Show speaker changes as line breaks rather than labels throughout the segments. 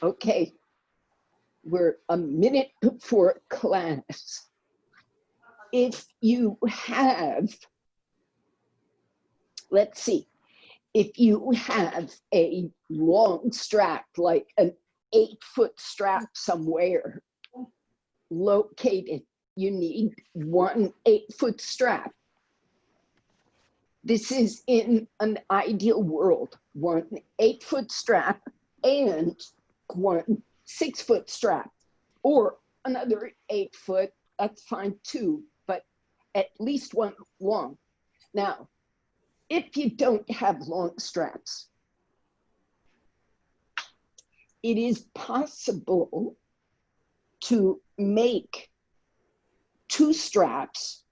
Okay, we're a minute before class. If you have, let's see, if you have a long strap, like an 8-foot strap somewhere located, you need one 8-foot strap. This is in an ideal world, one 8-foot strap and one 6-foot strap, or another 8-foot, that's fine too, but at least one long. Now, if you don't have long straps, it is possible to make two straps,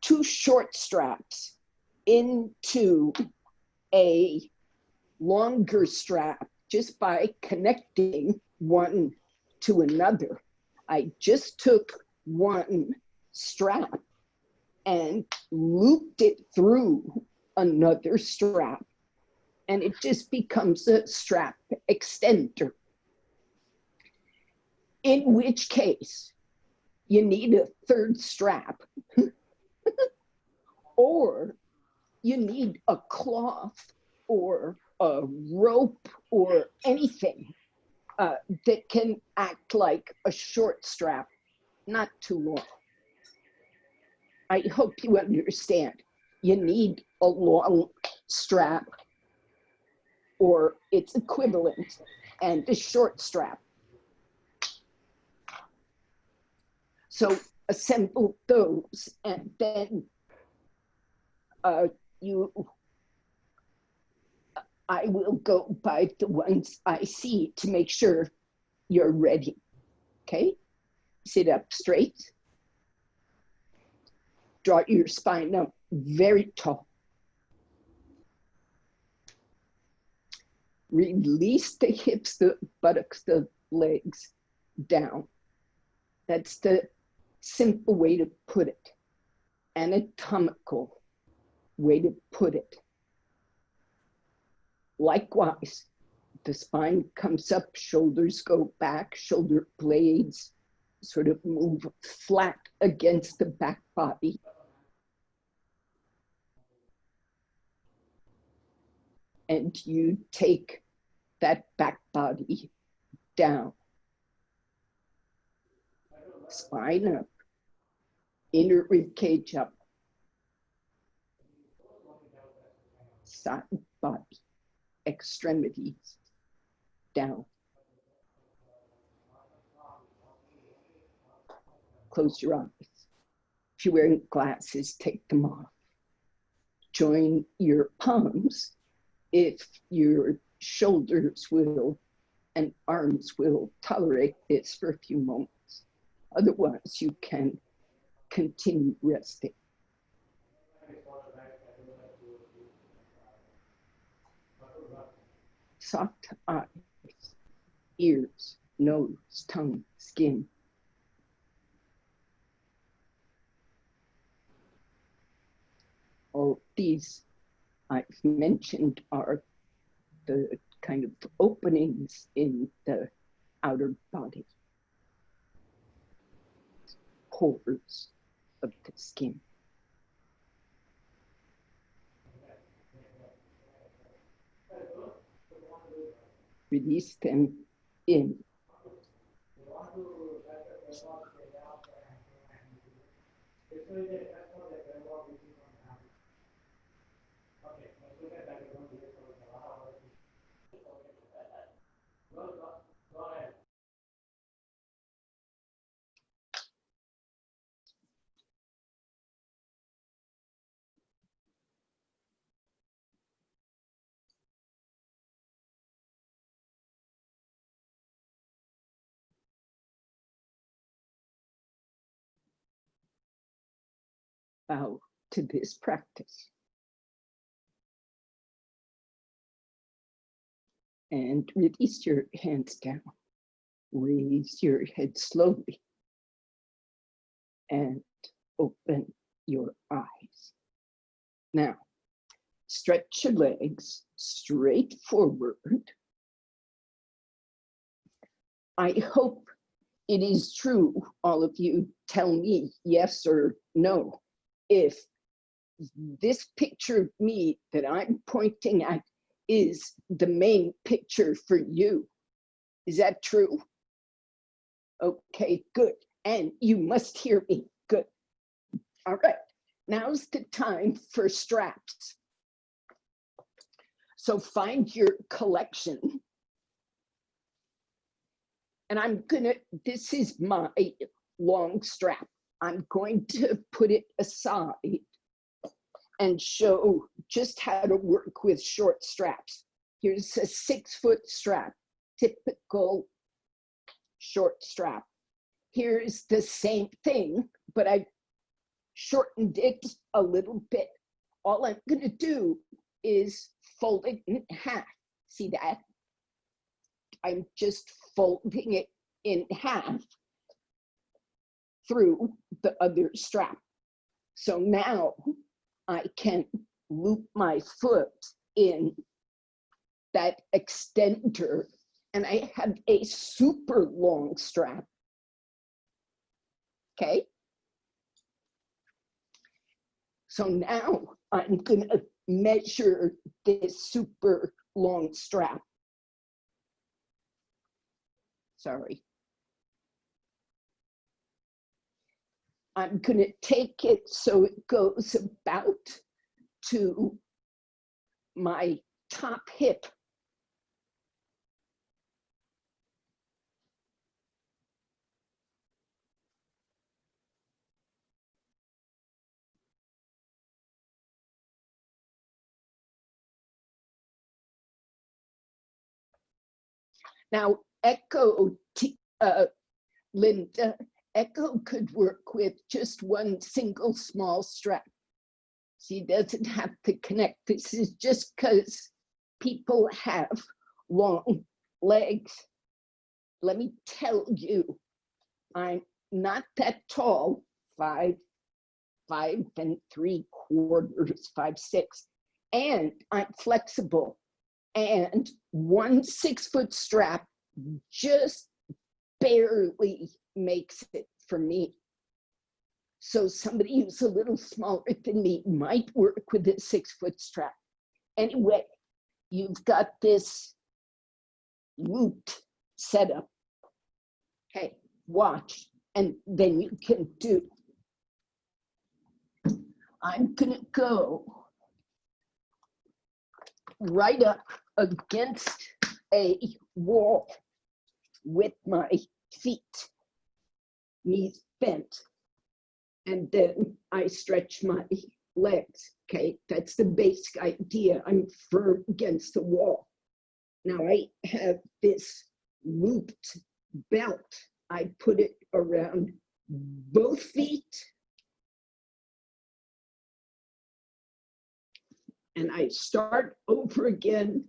two short straps into a longer strap just by connecting one to another. I just took one strap and looped it through another strap, and it just becomes a strap extender. In which case, you need a third strap, or you need a cloth or a rope or anything that can act like a short strap, not too long. I hope you understand. You need a long strap or its equivalent and a short strap. So assemble those, and then I will go by the ones I see to make sure you're ready. Okay? Sit up straight. Draw your spine up very tall. Release the hips, the buttocks, the legs down. That's the simple way to put it. Anatomical way to put it. Likewise, the spine comes up, shoulders go back, shoulder blades sort of move flat against the back body. And you take that back body down. Spine up, inner rib cage up, side body, extremities down. Close your eyes. If you're wearing glasses, take them off. Join your palms if your shoulders will and arms will tolerate this for a few moments. Otherwise, you can continue resting. Soft eyes, ears, nose, tongue, skin. All these I've mentioned are the kind of openings in the outer body, pores of the skin. Release them in. Bow to this practice. And release your hands down. Raise your head slowly and open your eyes. Now, stretch your legs straight forward. I hope it is true. All of you tell me yes or no. If this picture of me that I'm pointing at is the main picture for you. Is that true? Okay, good. And you must hear me. Good. All right. Now's the time for straps. So find your collection. And this is my long strap. I'm going to put it aside and show just how to work with short straps. Here's a 6-foot strap, typical short strap. Here's the same thing, but I shortened it a little bit. All I'm gonna do is fold it in half. See that? I'm just folding it in half through the other strap. So now I can loop my foot in that extender, and I have a super long strap. Okay. So now I'm gonna measure this super long strap. Sorry. I'm gonna take it so it goes about to my top hip. Now, Linda, Echo could work with just one single small strap. She doesn't have to connect. This is just because people have long legs. Let me tell you, I'm not that tall, 5'3", 5'6", and I'm flexible. And one 6-foot strap just barely makes it for me. So somebody who's a little smaller than me might work with a 6-foot strap. Anyway, you've got this looped setup. Okay, watch, and then you can do. I'm gonna go right up against a wall with my feet, knees bent, and then I stretch my legs. Okay, that's the basic idea. I'm firm against the wall. Now I have this looped belt. I put it around both feet, and I start over again,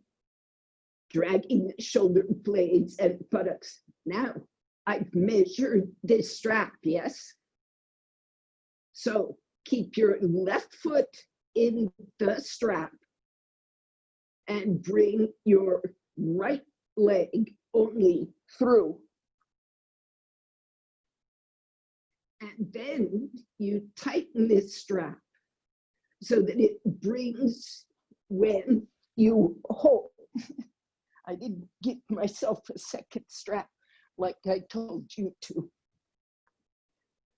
dragging the shoulder blades and buttocks. Now, I've measured this strap, yes? So keep your left foot in the strap and bring your right leg only through. And then you tighten this strap so that it brings when you hold. I didn't give myself a second strap like I told you to.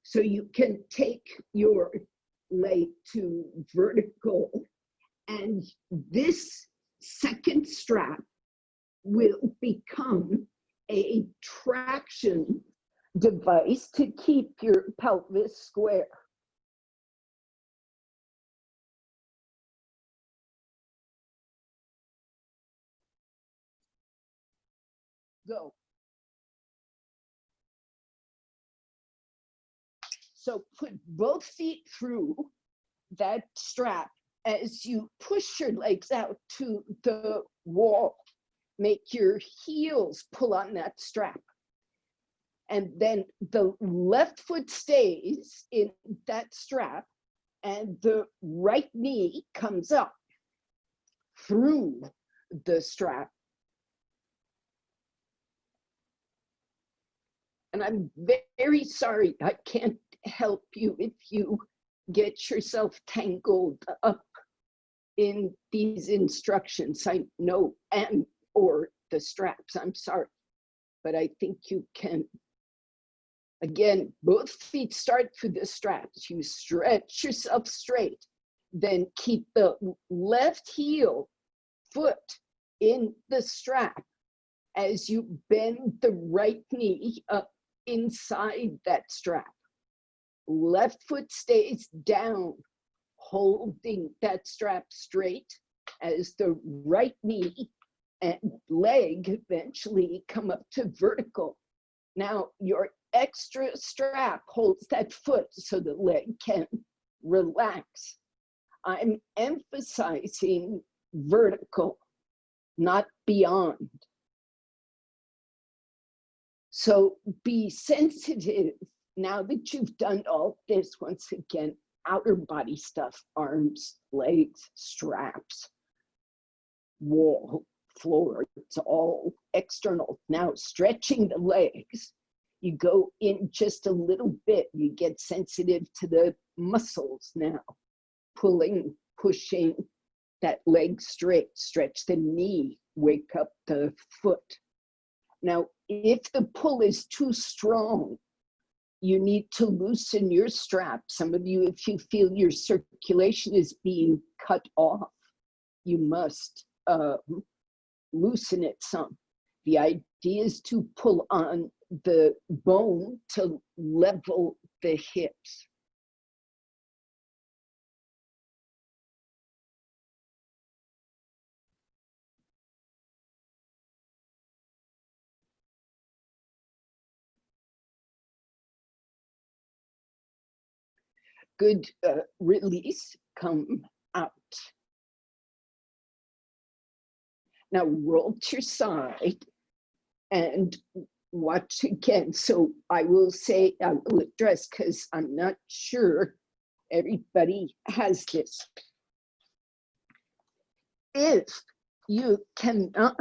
So you can take your leg to vertical, and this second strap will become a traction device to keep your pelvis square. Go. So put both feet through that strap as you push your legs out to the wall. Make your heels pull on that strap. And then the left foot stays in that strap and the right knee comes up through the strap. And I'm very sorry, I can't help you if you get yourself tangled up in these instructions. I know, and or the straps, I'm sorry, but I think you can. Again, both feet start through the straps. You stretch yourself straight, then keep the left heel foot in the strap as you bend the right knee up inside that strap. Left foot stays down, holding that strap straight as the right knee and leg eventually come up to vertical. Now, your extra strap holds that foot so the leg can relax. I'm emphasizing vertical, not beyond. So be sensitive now that you've done all this. Once again, outer body stuff, arms, legs, straps, wall, floor, it's all external. Now stretching the legs, you go in just a little bit, you get sensitive to the muscles now, pulling, pushing that leg straight, stretch the knee, wake up the foot. Now, if the pull is too strong, you need to loosen your strap. Some of you, if you feel your circulation is being cut off, you must loosen it some. The idea is to pull on the bone to level the hips. Good release, come out. Now roll to your side and watch again. So I will say, I will address, because I'm not sure everybody has this. If you cannot,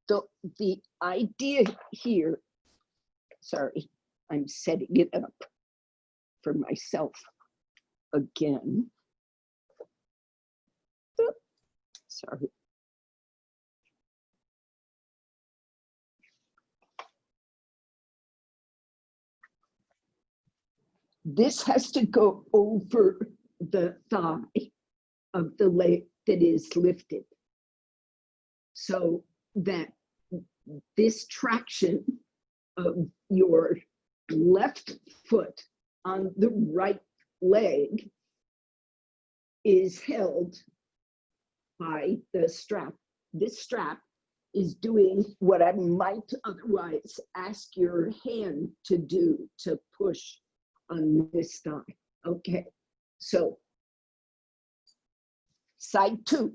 the idea here, sorry, I'm setting it up for myself again. Sorry. This has to go over the thigh of the leg that is lifted, so that this traction of your left foot on the right leg is held by the strap. This strap is doing what I might otherwise ask your hand to do, to push on this thigh. Okay, so side two.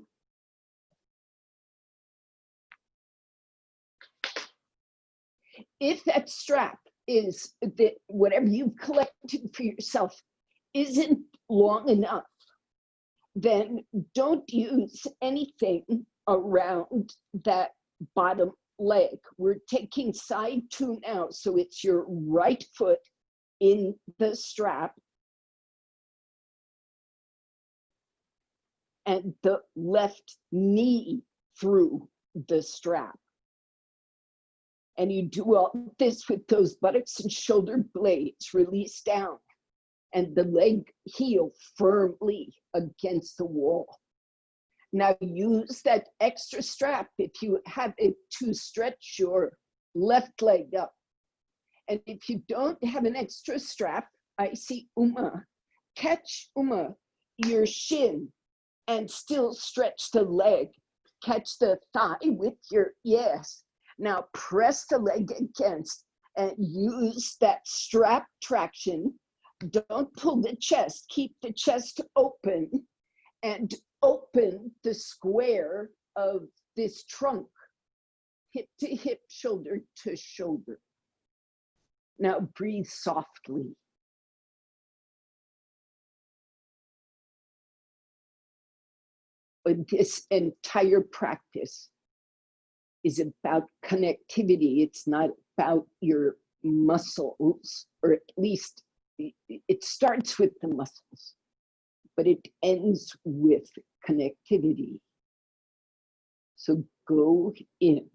If that strap is that whatever you've collected for yourself isn't long enough, then don't use anything around that bottom leg. We're taking side two now, so it's your right foot in the strap and the left knee through the strap. And you do all this with those buttocks and shoulder blades released down and the leg heel firmly against the wall. Now use that extra strap if you have it to stretch your left leg up. And if you don't have an extra strap, I see Uma. Catch Uma, your shin, and still stretch the leg. Catch the thigh with your, yes. Now press the leg against and use that strap traction. Don't pull the chest, keep the chest open and open the square of this trunk, hip to hip, shoulder to shoulder. Now breathe softly. But this entire practice is about connectivity. It's not about your muscles, or at least it starts with the muscles, but it ends with connectivity. So go in.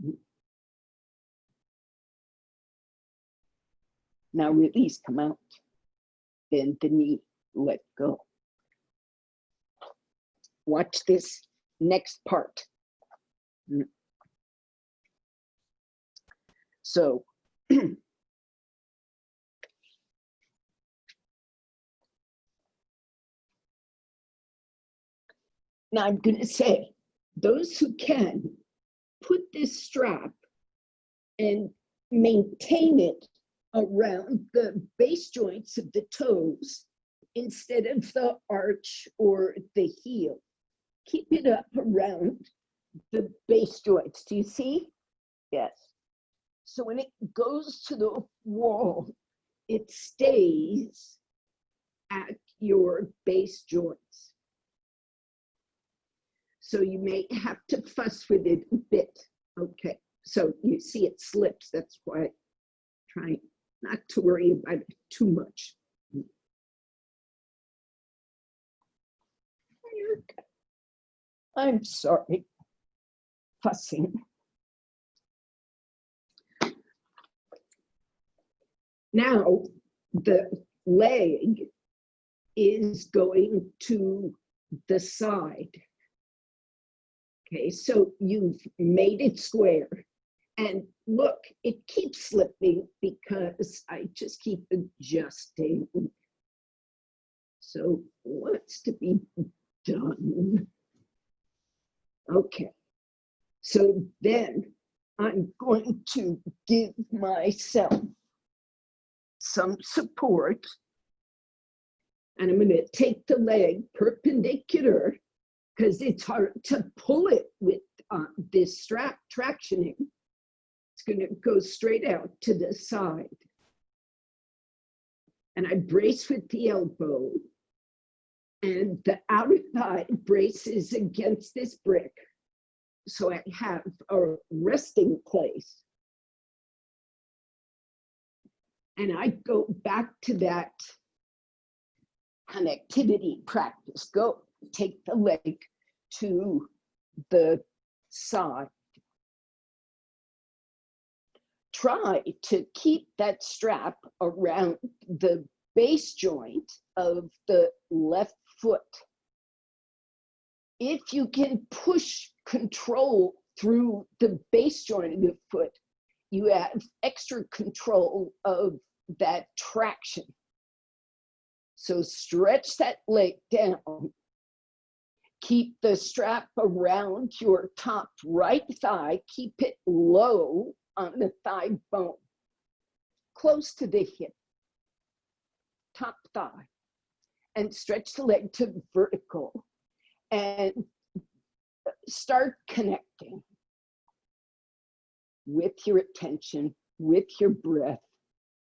Now release, come out. Bend the knee, let go. Watch this next part. So now I'm going to say, those who can, put this strap and maintain it around the base joints of the toes instead of the arch or the heel. Keep it up around the base joints. Do you see? Yes. So when it goes to the wall, it stays at your base joints. So you may have to fuss with it a bit. Okay, so you see it slips. That's why I'm trying not to worry about it too much. I'm sorry, fussing. Now the leg is going to the side. Okay, so you've made it square. And look, it keeps slipping because I just keep adjusting. So what's to be done? Okay, so then I'm going to give myself some support, and I'm going to take the leg perpendicular because it's hard to pull it with this strap tractioning. It's going to go straight out to the side. And I brace with the elbow, and the outer thigh braces against this brick. So I have a resting place. And I go back to that connectivity practice. Go take the leg to the side. Try to keep that strap around the base joint of the left foot. If you can push control through the base joint of the foot, you have extra control of that traction. So stretch that leg down. Keep the strap around your top right thigh. Keep it low on the thigh bone, close to the hip, top thigh, and stretch the leg to vertical and start connecting with your attention, with your breath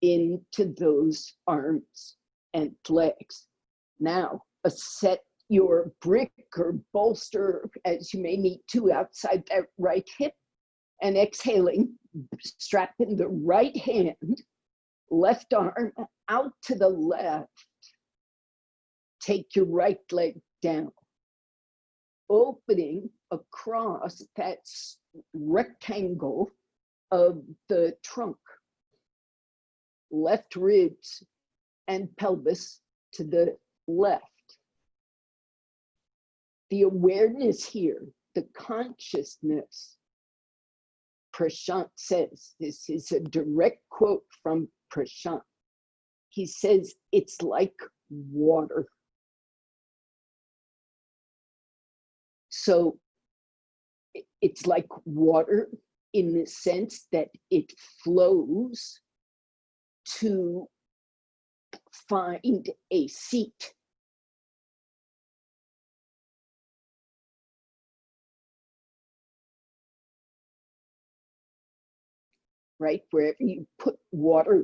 into those arms and legs. Now, set your brick or bolster as you may need to outside that right hip, and exhaling, strap in the right hand, left arm out to the left. Take your right leg down, opening across that rectangle of the trunk. Left ribs and pelvis to the left. The awareness here, the consciousness, Prashant says, this is a direct quote from Prashant. He says, it's like water. So it's like water in the sense that it flows to find a seat. Right? Wherever you put water,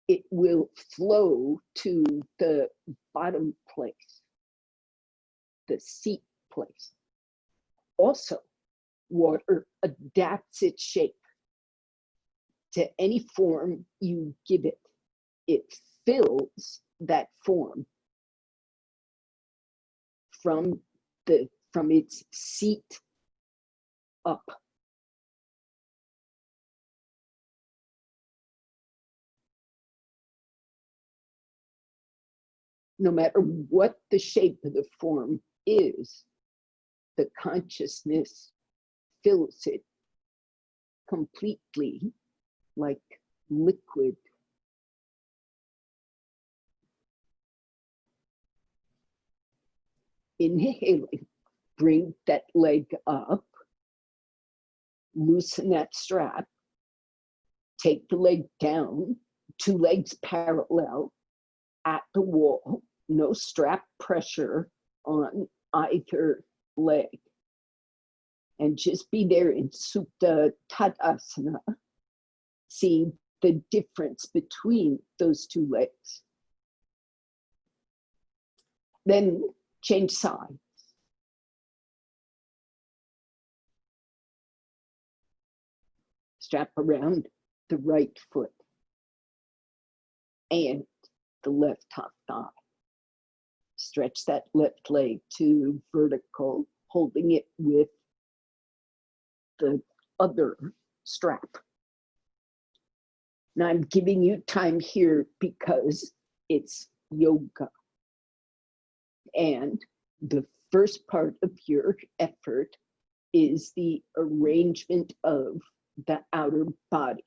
it will flow to the bottom place, the seat place. Also, water adapts its shape. to any form you give it. It fills that form from its seat up. No matter what the shape of the form is, the consciousness fills it completely like liquid. Inhaling, bring that leg up, loosen that strap, take the leg down, 2 legs parallel at the wall, no strap pressure on either leg. And just be there in Supta Tadasana, seeing the difference between those 2 legs. Then change sides. Strap around the right foot and the left top thigh. Stretch that left leg to vertical, holding it with the other strap. Now I'm giving you time here because it's yoga. And the first part of your effort is the arrangement of the outer body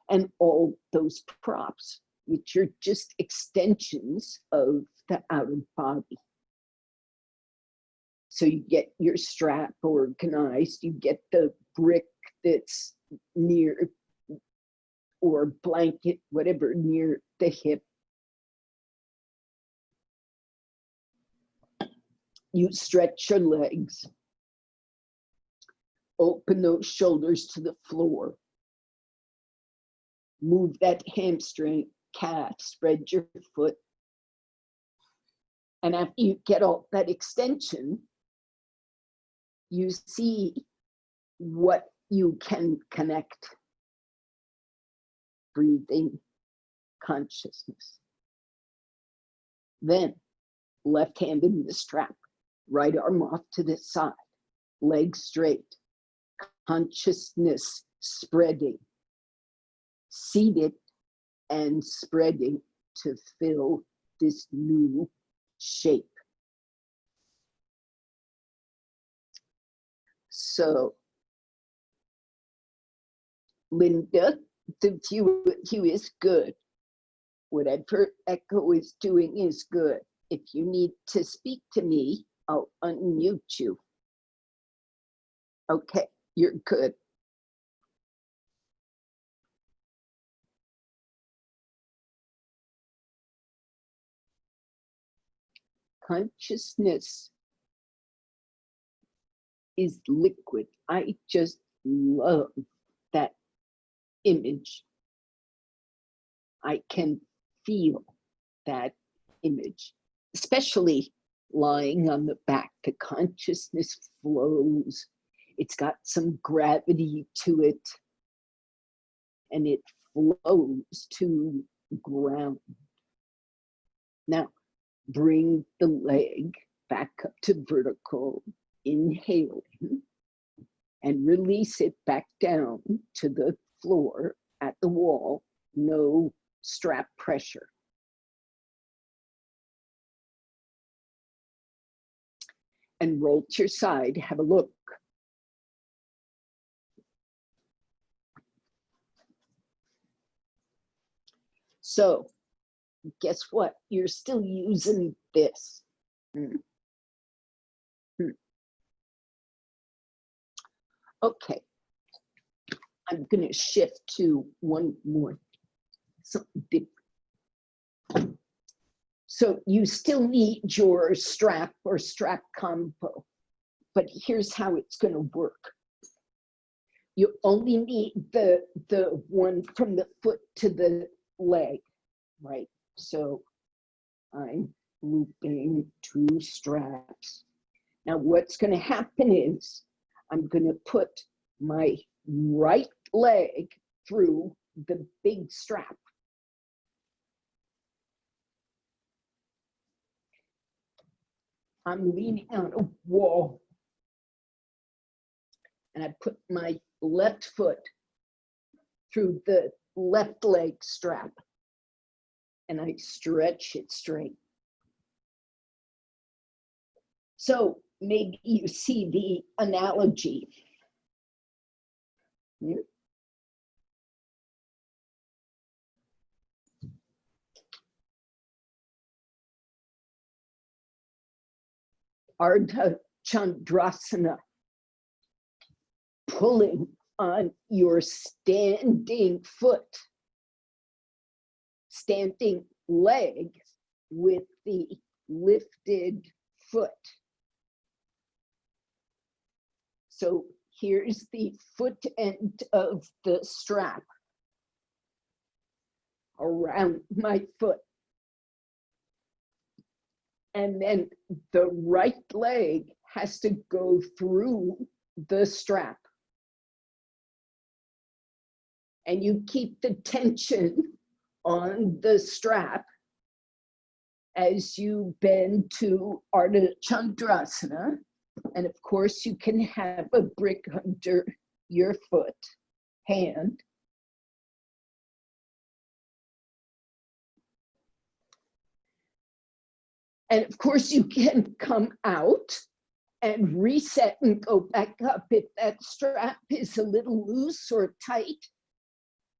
and all those props, which are just extensions of the outer body. So you get your strap organized, you get the brick that's near, or blanket, whatever, near the hip. You stretch your legs, open those shoulders to the floor, move that hamstring, calf, spread your foot. And after you get all that extension, you see what you can connect. Breathing, consciousness. Then, left hand in the strap, right arm off to the side, legs straight, consciousness spreading, seated and spreading to fill this new shape. So, Linda, the view is good. Whatever Echo is doing is good. If you need to speak to me, I'll unmute you. Okay, you're good. Consciousness is liquid. I just love that image. I can feel that image, especially lying on the back. The consciousness flows. It's got some gravity to it, and it flows to ground. Now, bring the leg back up to vertical, inhaling, and release it back down to the floor at the wall. No strap pressure. And roll to your side, have a look. So, guess what? You're still using this. Okay, I'm going to shift to one more, something different. So you still need your strap or strap combo, but here's how it's going to work. You only need the one from the foot to the leg, right? So I'm looping 2 straps. Now what's going to happen is I'm going to put my right leg through the big strap. I'm leaning on a wall, and I put my left foot through the left leg strap, and I stretch it straight. So maybe you see the analogy. Ardha Chandrasana, pulling on your standing foot, standing leg with the lifted foot. So here's the foot end of the strap around my foot. And then the right leg has to go through the strap. And you keep the tension on the strap as you bend to Ardha Chandrasana. And of course, you can have a brick under your foot, hand. And of course, you can come out and reset and go back up if that strap is a little loose or tight.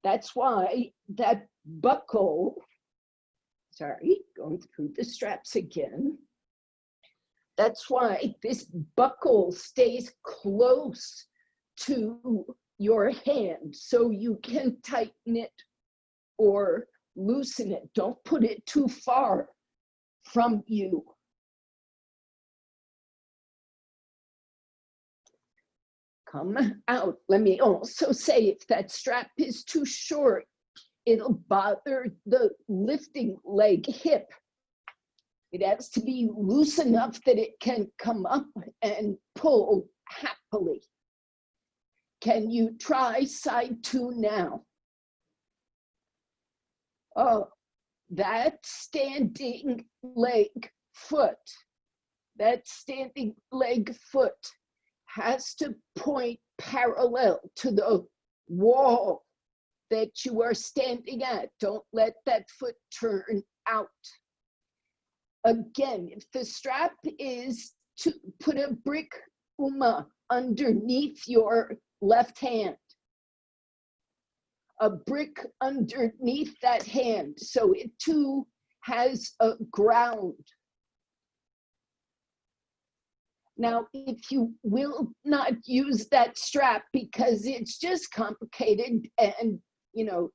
That's why that buckle, sorry, going through the straps again. That's why this buckle stays close to your hand so you can tighten it or loosen it. Don't put it too far from you. Come out. Let me also say, if that strap is too short, it'll bother the lifting leg hip. It has to be loose enough that it can come up and pull happily. Can you try side 2 now? Oh, that standing leg foot, has to point parallel to the wall that you are standing at. Don't let that foot turn out. Again, if the strap is to put a brick underneath your left hand, a brick underneath that hand, so it too has a ground. Now, if you will not use that strap because it's just complicated and you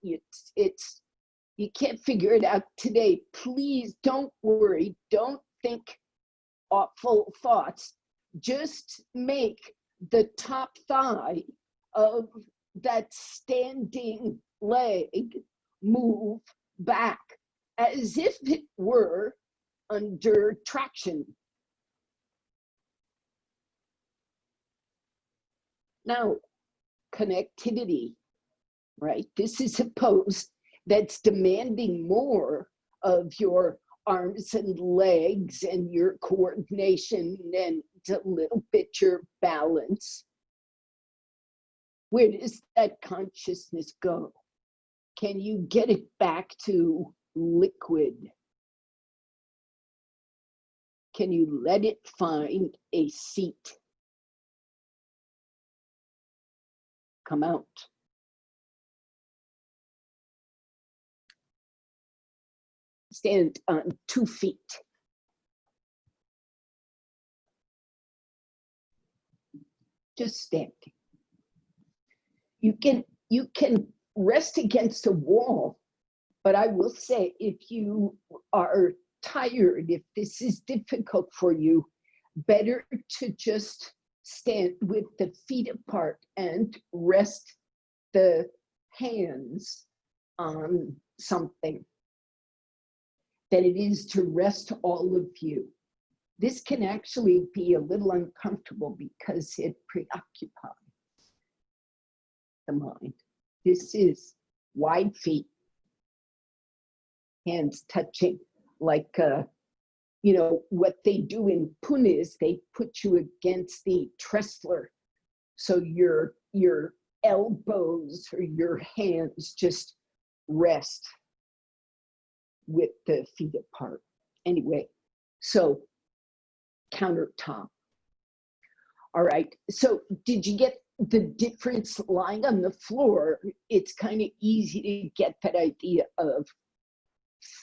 can't figure it out today, please don't worry, don't think awful thoughts. Just make the top thigh of that standing leg move back as if it were under traction. Now, connectivity, right? This is a pose that's demanding more of your arms and legs and your coordination and a little bit your balance. Where does that consciousness go? Can you get it back to liquid? Can you let it find a seat? Come out. Stand on 2 feet. Just standing. You can rest against a wall, but I will say, if you are tired, if this is difficult for you, better to just stand with the feet apart and rest the hands on something than it is to rest all of you. This can actually be a little uncomfortable because it preoccupies the mind. This is wide feet, hands touching, like, what they do in Pune is they put you against the trestler. So your elbows or your hands just rest with the feet apart. Anyway, so countertop. All right, so did you get the difference lying on the floor? It's kind of easy to get that idea of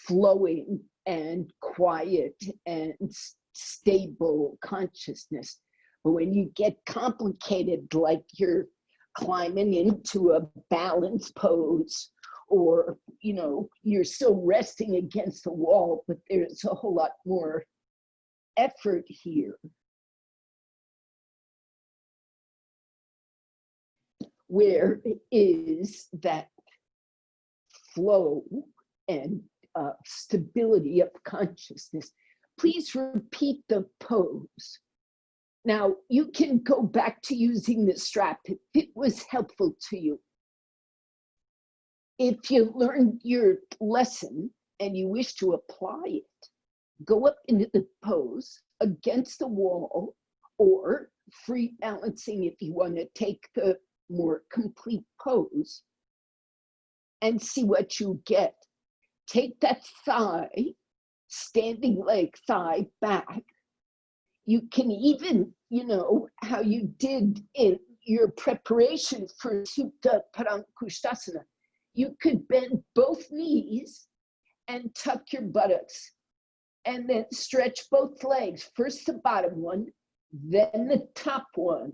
flowing and quiet and stable consciousness. But when you get complicated, like you're climbing into a balance pose, or you're still resting against the wall, but there's a whole lot more effort here. Where is that flow and stability of consciousness? Please repeat the pose. Now, you can go back to using the strap if it was helpful to you. If you learned your lesson and you wish to apply it, go up into the pose against the wall, or free balancing if you want to take the more complete pose, and see what you get. Take that thigh, standing leg, thigh back. You can even, how you did in your preparation for Supta Paramkustasana, you could bend both knees and tuck your buttocks, and then stretch both legs, first the bottom one, then the top one.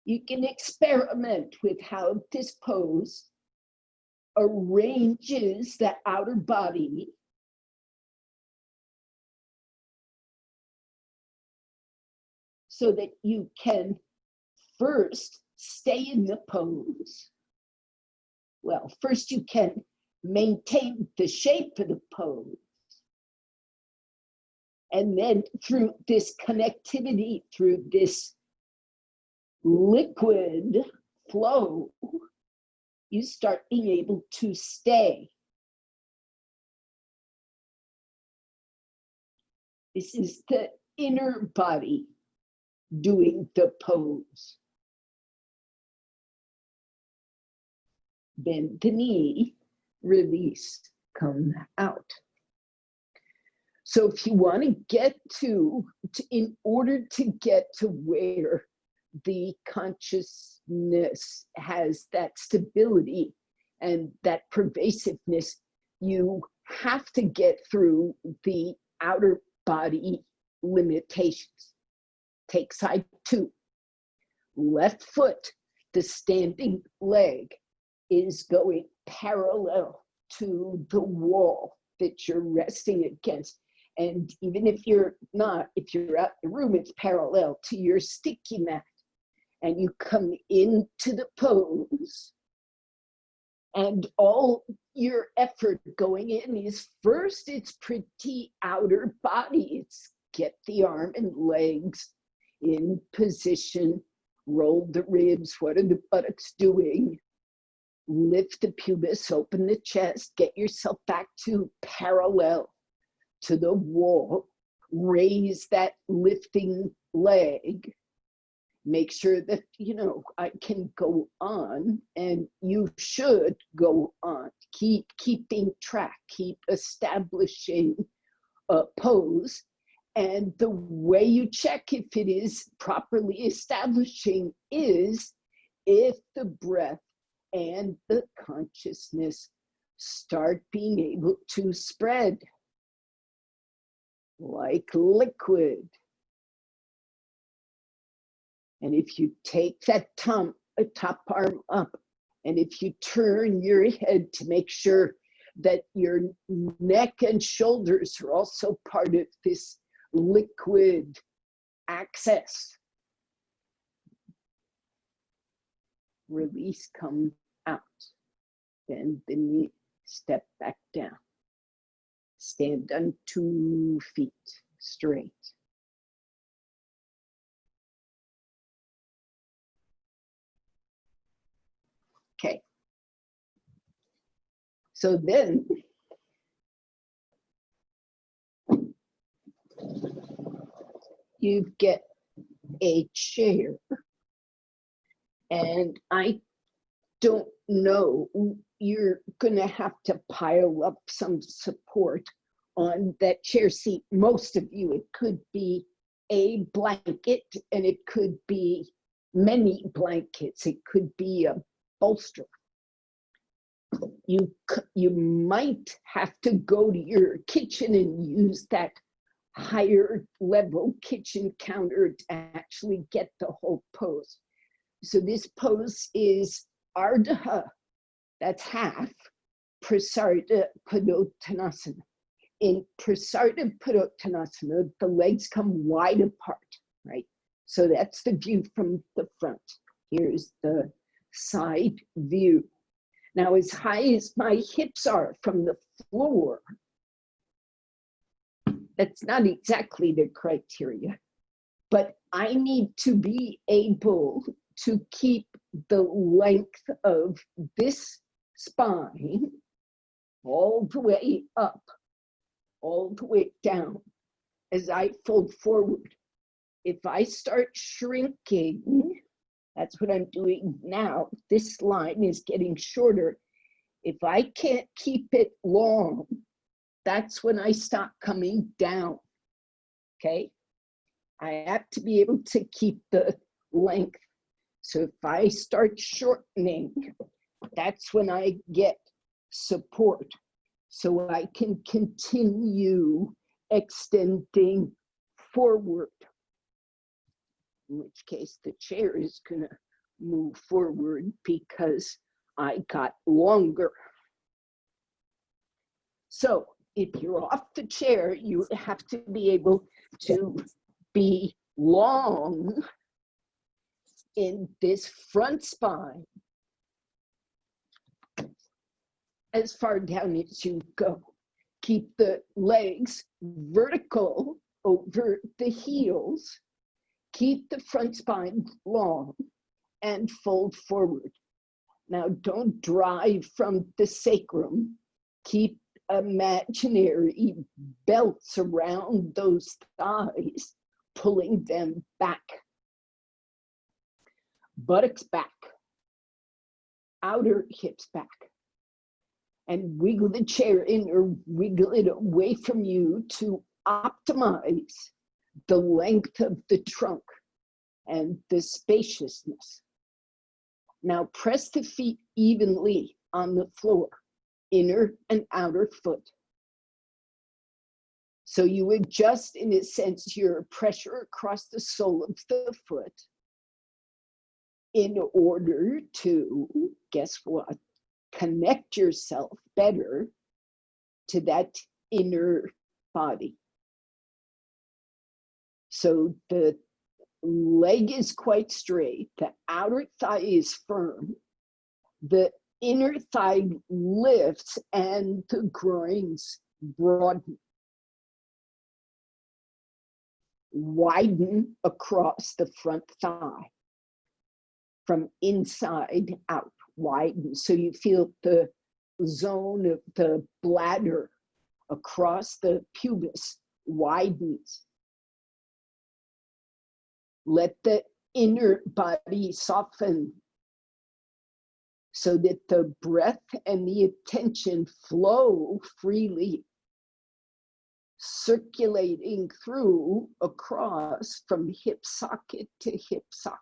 You can experiment with how this pose arranges the outer body so that you can first stay in the pose. Well, first you can maintain the shape of the pose. And then through this connectivity, through this liquid flow, you start being able to stay. This is the inner body doing the pose. Bend the knee, release, come out. So if you want to get in order to get to where the consciousness has that stability and that pervasiveness, you have to get through the outer body limitations. Take side 2. Left foot, the standing leg, is going parallel to the wall that you're resting against. And even if you're not, if you're out the room, it's parallel to your sticky mat. And you come into the pose, and all your effort going in is first, it's pretty outer body. It's get the arm and legs in position, roll the ribs. What are the buttocks doing? Lift the pubis, open the chest, get yourself back to parallel to the wall. Raise that lifting leg. Make sure that, I can go on, and you should go on. Keep keeping track, keep establishing a pose. And the way you check if it is properly establishing is if the breath and the consciousness start being able to spread like liquid. And if you take that top arm up, and if you turn your head to make sure that your neck and shoulders are also part of this liquid access, release, come out. Bend the knee, step back down. Stand on 2 feet straight. Okay. So then you get a chair, and I don't know, you're gonna have to pile up some support on that chair seat. Most of you, it could be a blanket, and it could be many blankets. It could be a bolster. You might have to go to your kitchen and use that higher level kitchen counter to actually get the whole pose. So this pose is Ardha, that's half, Prasarda Padottanasana. In Prasarda Padottanasana, the legs come wide apart, right? So that's the view from the front. Here's the side view. Now, as high as my hips are from the floor, that's not exactly the criteria, but I need to be able to keep the length of this spine all the way up, all the way down as I fold forward. If I start shrinking, that's what I'm doing now. This line is getting shorter. If I can't keep it long, that's when I stop coming down, okay? I have to be able to keep the length. So if I start shortening, that's when I get support. So I can continue extending forward, in which case the chair is gonna move forward because I got longer. So if you're off the chair, you have to be able to be long in this front spine as far down as you go. Keep the legs vertical over the heels. Keep the front spine long and fold forward. Now, don't drive from the sacrum. Keep imaginary belts around those thighs, pulling them back. Buttocks back, outer hips back. And wiggle the chair in or wiggle it away from you to optimize the length of the trunk and the spaciousness. Now press the feet evenly on the floor, inner and outer foot. So you adjust, in a sense, your pressure across the sole of the foot in order to, guess what, connect yourself better to that inner body. So the leg is quite straight, the outer thigh is firm, the inner thigh lifts, and the groins broaden. Widen across the front thigh from inside out. Widen so you feel the zone of the bladder across the pubis widens. Let the inner body soften so that the breath and the attention flow freely, circulating through across from hip socket to hip socket.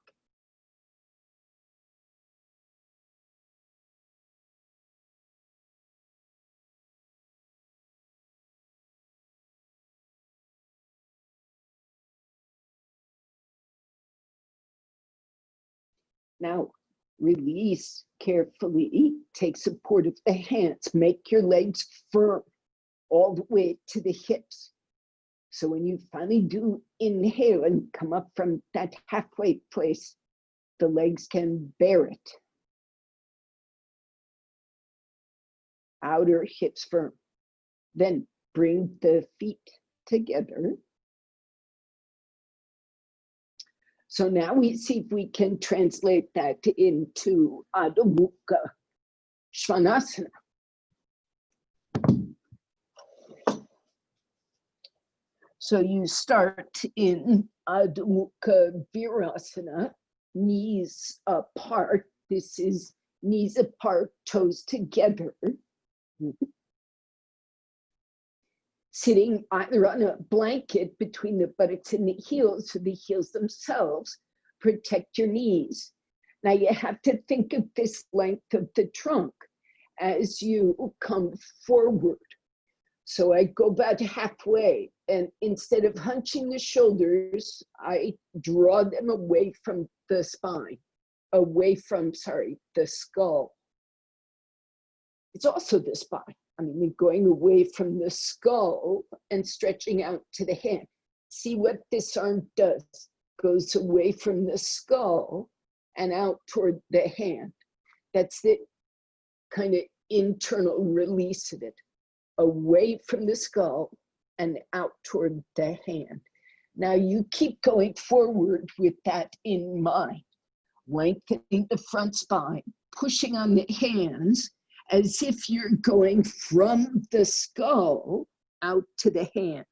Now, release carefully, take support of the hands, make your legs firm all the way to the hips. So when you finally do inhale and come up from that halfway place, the legs can bear it. Outer hips firm. Then bring the feet together. So now we see if we can translate that into Adho Mukha Svanasana. So you start in Adho Mukha Virasana, knees apart. This is knees apart, toes together. Sitting either on a blanket between the buttocks and the heels, so the heels themselves protect your knees. Now you have to think of this length of the trunk as you come forward. So I go about halfway, and instead of hunching the shoulders, I draw them away from the spine, away from, the skull. It's also the spine. I mean, you're going away from the skull and stretching out to the hand. See what this arm does. Goes away from the skull and out toward the hand. That's the kind of internal release of it. Away from the skull and out toward the hand. Now you keep going forward with that in mind. Lengthening the front spine, pushing on the hands, as if you're going from the skull out to the hand.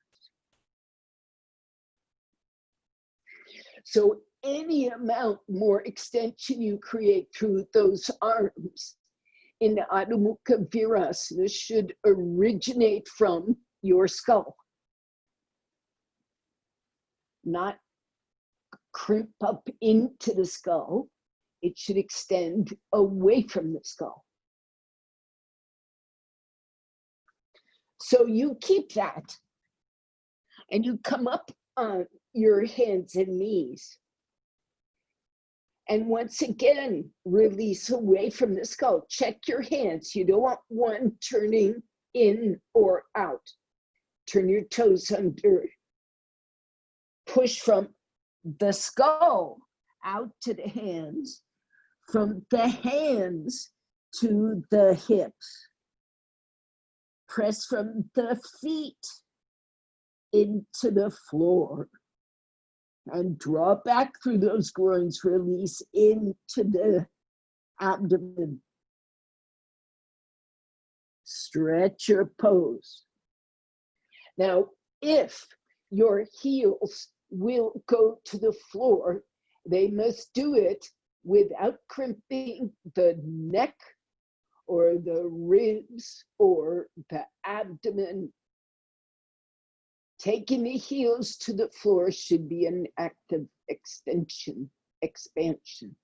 So any amount more extension you create through those arms in the Adho Mukha Virasana should originate from your skull, not crimp up into the skull. It should extend away from the skull. So you keep that, and you come up on your hands and knees. And once again, release away from the skull. Check your hands. You don't want one turning in or out. Turn your toes under. Push from the skull out to the hands, from the hands to the hips. Press from the feet into the floor. And draw back through those groins, release into the abdomen. Stretch your pose. Now, if your heels will go to the floor, they must do it without crimping the neck or the ribs or the abdomen. Taking the heels to the floor should be an act of extension, expansion.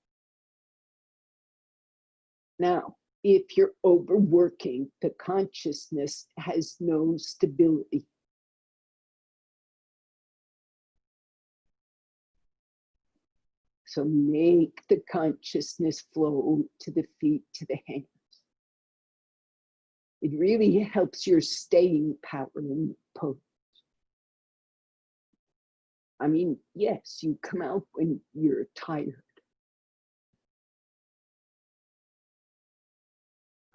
Now, if you're overworking, the consciousness has no stability. So make the consciousness flow to the feet, to the hands. It really helps your staying power in the pose. I mean, yes, you come out when you're tired.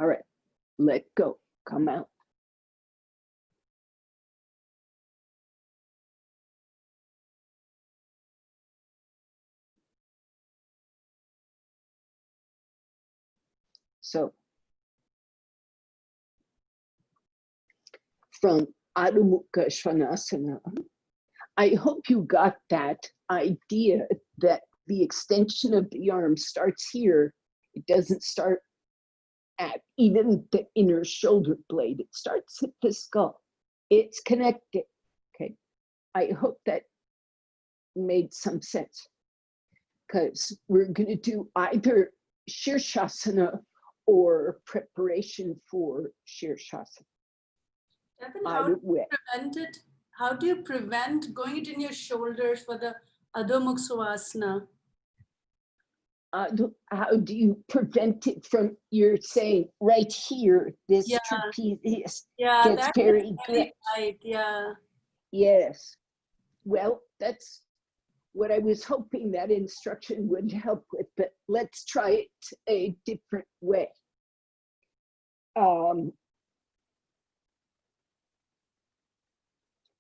All right, let go, come out. So, from Adho Mukha Svanasana, I hope you got that idea that the extension of the arm starts here. It doesn't start at even the inner shoulder blade. It starts at the skull. It's connected. Okay. I hope that made some sense, because we're going to do either Shirshasana or preparation for Shirshasana.
Devon, how do you prevent going it in your shoulders for the Adho Mukha Svanasana?
How do you prevent it from, you're saying right here, this trapezius gets very
tight, yeah.
Yes. Well, that's what I was hoping that instruction would help with, but let's try it a different way.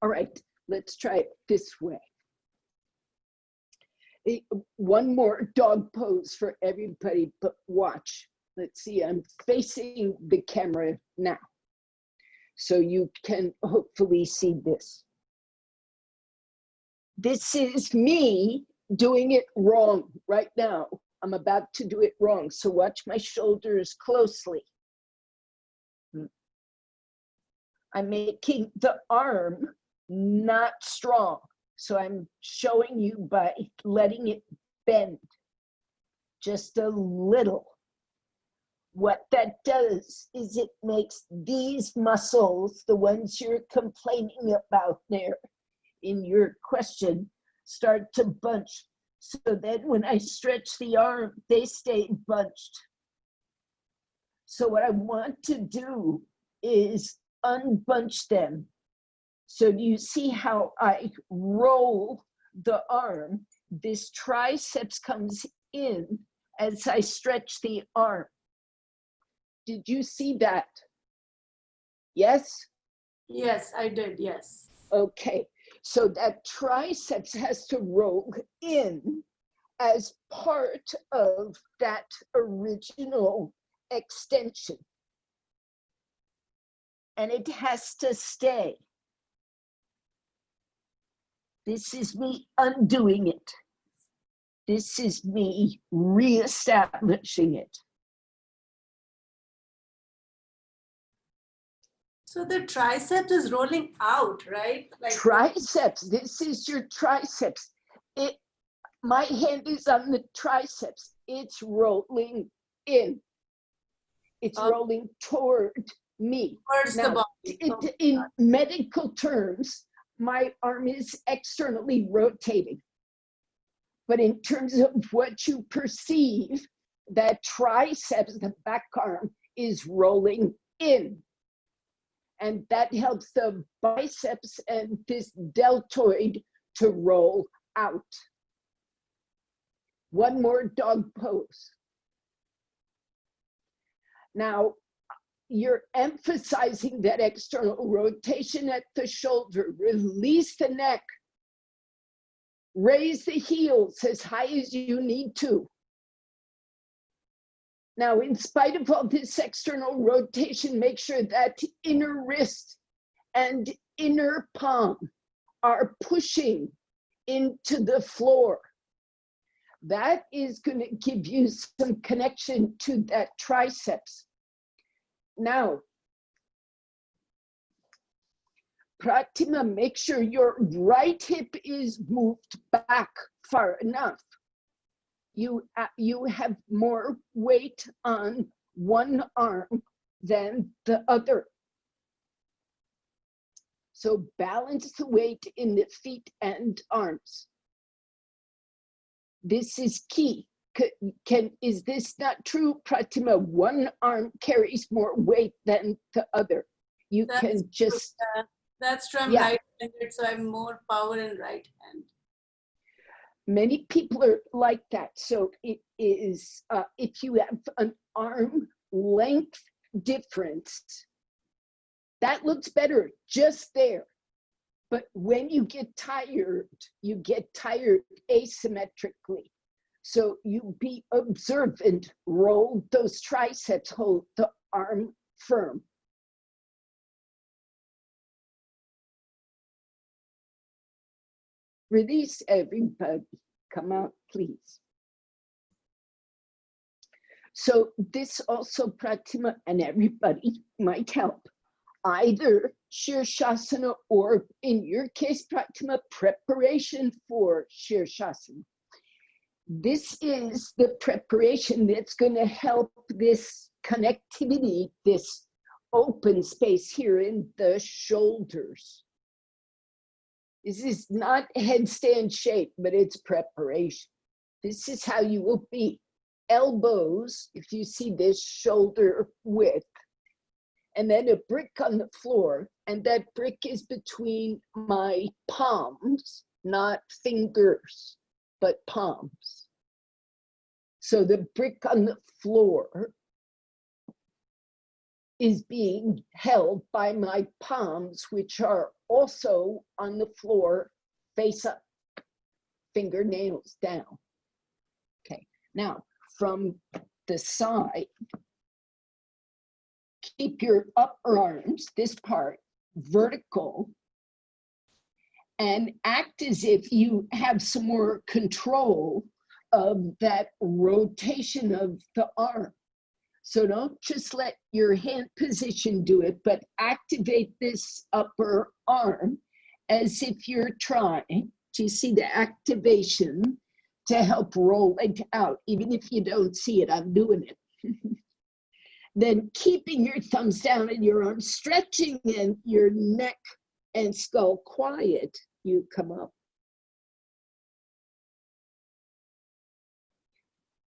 All right, let's try it this way. One more dog pose for everybody, but watch. Let's see, I'm facing the camera now. So you can hopefully see this. This is me doing it wrong right now. I'm about to do it wrong. So watch my shoulders closely. I'm making the arm not strong. So I'm showing you by letting it bend just a little. What that does is it makes these muscles, the ones you're complaining about there in your question, start to bunch. So then when I stretch the arm, they stay bunched. So what I want to do is unbunch them. So do you see how I roll the arm? This triceps comes in as I stretch the arm. Did you see that? Yes?
Yes, I did, yes.
Okay, so that triceps has to roll in as part of that original extension. And it has to stay. This is me undoing it. This is me reestablishing it.
So the triceps is rolling out, right?
Like triceps, this is your triceps. My hand is on the triceps. It's rolling in. It's rolling toward me. Now, in medical terms, my arm is externally rotating. But in terms of what you perceive, that triceps, the back arm, is rolling in. And that helps the biceps and this deltoid to roll out. One more dog pose. Now, you're emphasizing that external rotation at the shoulder. Release the neck. Raise the heels as high as you need to. Now, in spite of all this external rotation, make sure that inner wrist and inner palm are pushing into the floor. That is going to give you some connection to that triceps. Now, Pratima, make sure your right hip is moved back far enough. You have more weight on one arm than the other. So balance the weight in the feet and arms. This is key. Is this not true, Pratima? One arm carries more weight than the other.
That's
can just...
That's true. I'm right-handed, so I have more power in right hand.
Many people are like that. So it is, if you have an arm length difference, that looks better just there. But when you get tired asymmetrically. So you be observant, roll those triceps, hold the arm firm. Release, everybody. Come out, please. So this also, Pratima, and everybody might help. Either Shirshasana or, in your case, Pratima, preparation for Shirshasana. This is the preparation that's going to help this connectivity, this open space here in the shoulders. This is not headstand shape, but it's preparation. This is how you will be. Elbows, if you see this, shoulder width. And then a brick on the floor. And that brick is between my palms, not fingers, but palms. So the brick on the floor is being held by my palms, which are also on the floor, face up, fingernails down. Okay, now from the side, keep your upper arms, this part, vertical, and act as if you have some more control of that rotation of the arm. So don't just let your hand position do it, but activate this upper arm as if you're trying. Do you see the activation to help roll it out? Even if you don't see it, I'm doing it. Then keeping your thumbs down and your arms stretching and your neck and skull quiet, you come up.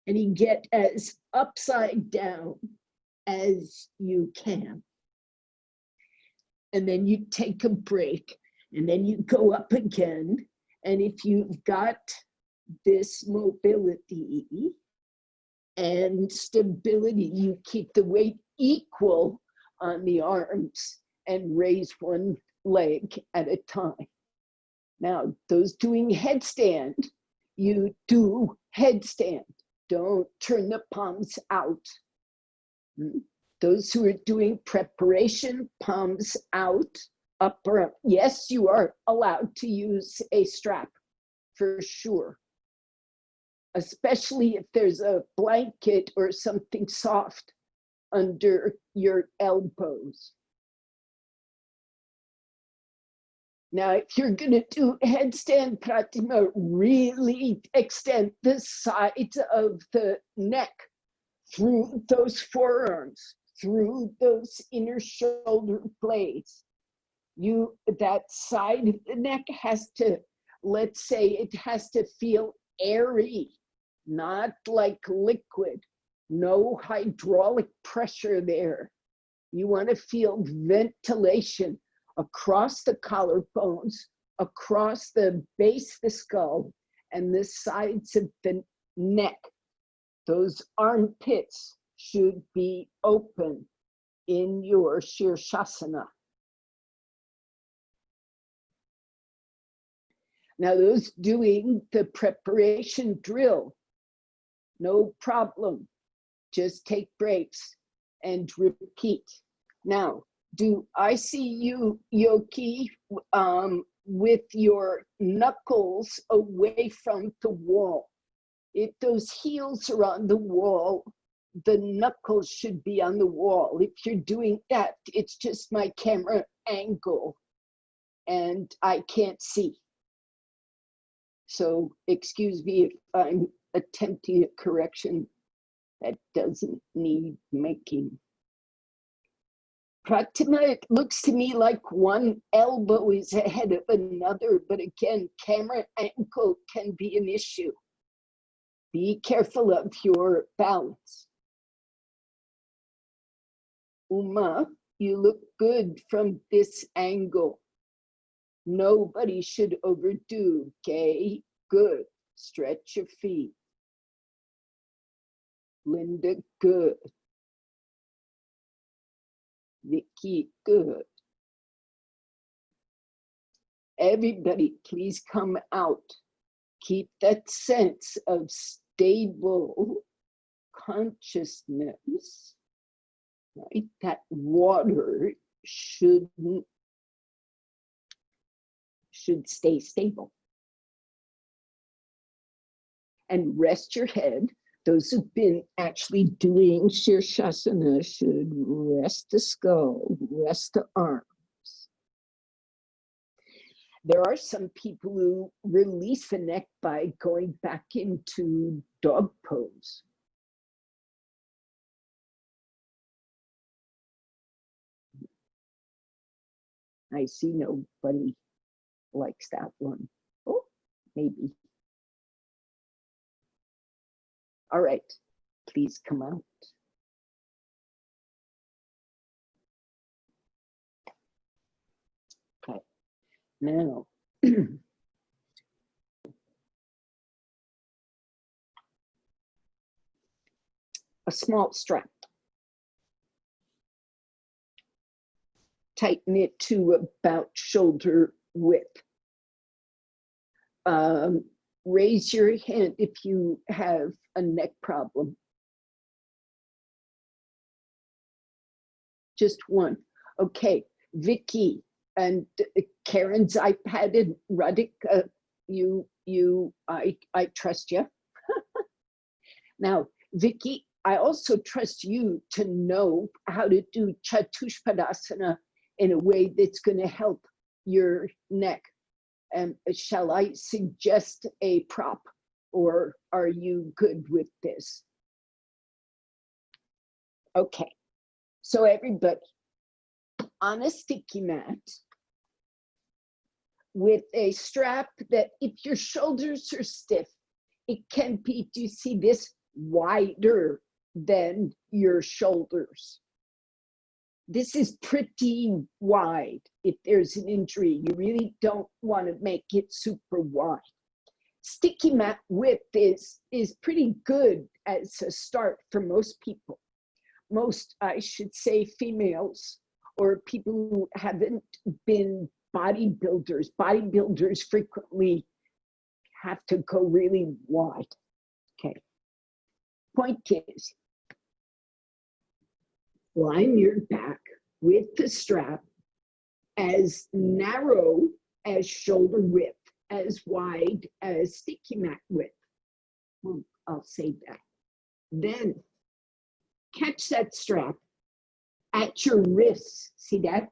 And you get as upside down as you can. And then you take a break, and then you go up again. And if you've got this mobility and stability, you keep the weight equal on the arms and raise one leg at a time. Now, those doing headstand, you do headstand. Don't turn the palms out. Those who are doing preparation, palms out, upper up. Yes, you are allowed to use a strap for sure, especially if there's a blanket or something soft under your elbows. Now, if you're going to do headstand pratima, really extend the sides of the neck through those forearms, through those inner shoulder blades. That side of the neck has to, let's say, it has to feel airy, not like liquid. No hydraulic pressure there. You want to feel ventilation across the collarbones, across the base of the skull, and the sides of the neck. Those armpits should be open in your Shirshasana. Now, those doing the preparation drill, no problem. Just take breaks and repeat. Now, I see you, Yoki, with your knuckles away from the wall. If those heels are on the wall, the knuckles should be on the wall. If you're doing that, it's just my camera angle and I can't see. So excuse me if I'm attempting a correction that doesn't need making. Pratima, it looks to me like one elbow is ahead of another, but again, camera angle can be an issue. Be careful of your balance. Uma, you look good from this angle. Nobody should overdo, okay? Good. Stretch your feet. Linda, good. Vicky, good. Everybody, please come out. Keep that sense of stable consciousness, right? That water should stay stable. And rest your head. Those who've been actually doing Shirshasana should rest the skull, rest the arms. There are some people who release the neck by going back into dog pose. I see nobody likes that one. Oh, maybe. All right, please come out. Okay, now, a small strap. Tighten it to about shoulder width. raise your hand if you have a neck problem. Just one. Okay, Vicky and Karen's iPad and Radhik, I trust you. Now, Vicky, I also trust you to know how to do Chatushpadasana in a way that's going to help your neck. Shall I suggest a prop, or are you good with this? Okay, so everybody, on a sticky mat with a strap that if your shoulders are stiff, it can be, do you see this, wider than your shoulders. This is pretty wide. If there's an injury, you really don't want to make it super wide. Sticky mat width is pretty good as a start for most people. Most, I should say, females or people who haven't been bodybuilders. Bodybuilders frequently have to go really wide. Okay. Point is, line your back with the strap as narrow as shoulder width, as wide as sticky mat width. Well, I'll say that. Then catch that strap at your wrists. See that?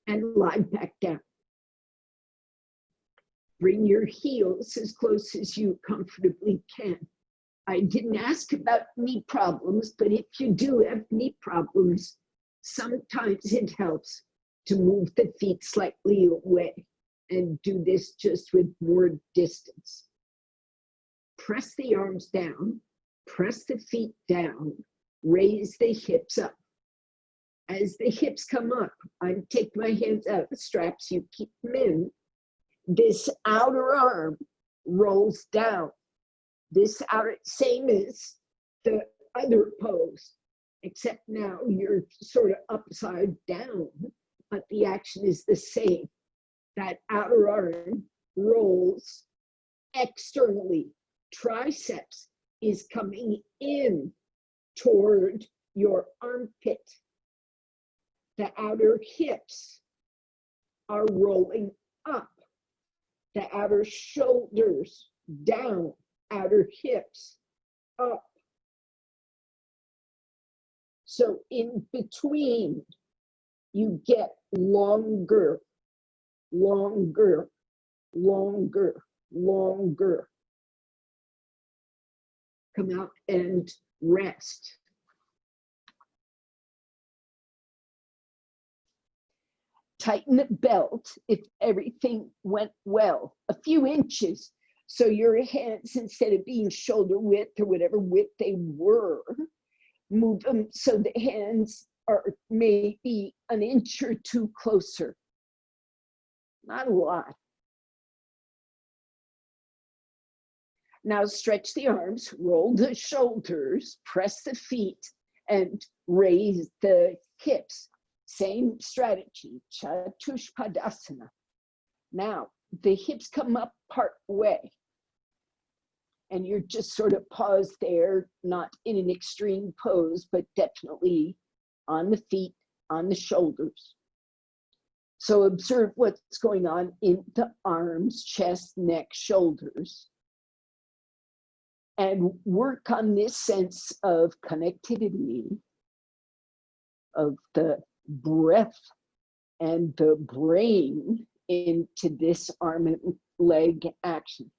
And lie back down. Bring your heels as close as you comfortably can. I didn't ask about knee problems, but if you do have knee problems, sometimes it helps to move the feet slightly away and do this just with more distance. Press the arms down, press the feet down, raise the hips up. As the hips come up, I take my hands out of the straps, you keep them in. This outer arm rolls down. This outer, same as the other pose, except now you're sort of upside down, but the action is the same. That outer arm rolls externally. Triceps is coming in toward your armpit. The outer hips are rolling up. The outer shoulders down, outer hips up. So in between, you get longer, longer, longer, longer. Come out and rest. Tighten the belt if everything went well, a few inches. So your hands, instead of being shoulder width or whatever width they were, move them so the hands are maybe an inch or two closer. Not a lot. Now stretch the arms, roll the shoulders, press the feet, and raise the hips. Same strategy, Chatushpadasana. Now, the hips come up part way, and you're just sort of paused there, not in an extreme pose, but definitely on the feet, on the shoulders. So observe what's going on in the arms, chest, neck, shoulders, and work on this sense of connectivity of the breath and the brain into this arm and leg action.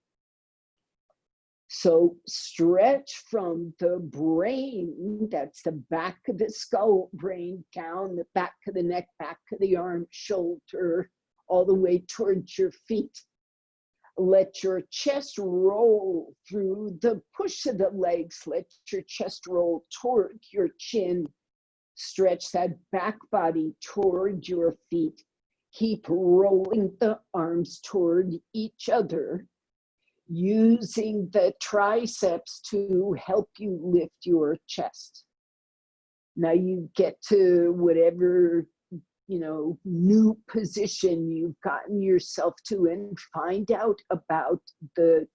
So stretch from the brain, that's the back of the skull, brain, down the back of the neck, back of the arm, shoulder, all the way towards your feet. Let your chest roll through the push of the legs. Let your chest roll toward your chin. Stretch that back body toward your feet. Keep rolling the arms toward each other, using the triceps to help you lift your chest. Now you get to whatever new position you've gotten yourself to, and find out about the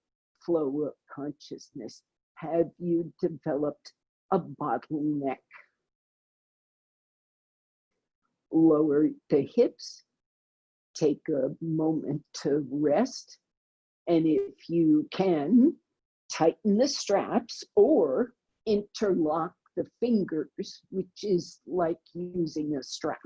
flow of consciousness. Have you developed a bottleneck? Lower the hips, take a moment to rest, and if you can, tighten the straps or interlock the fingers, which is like using a strap.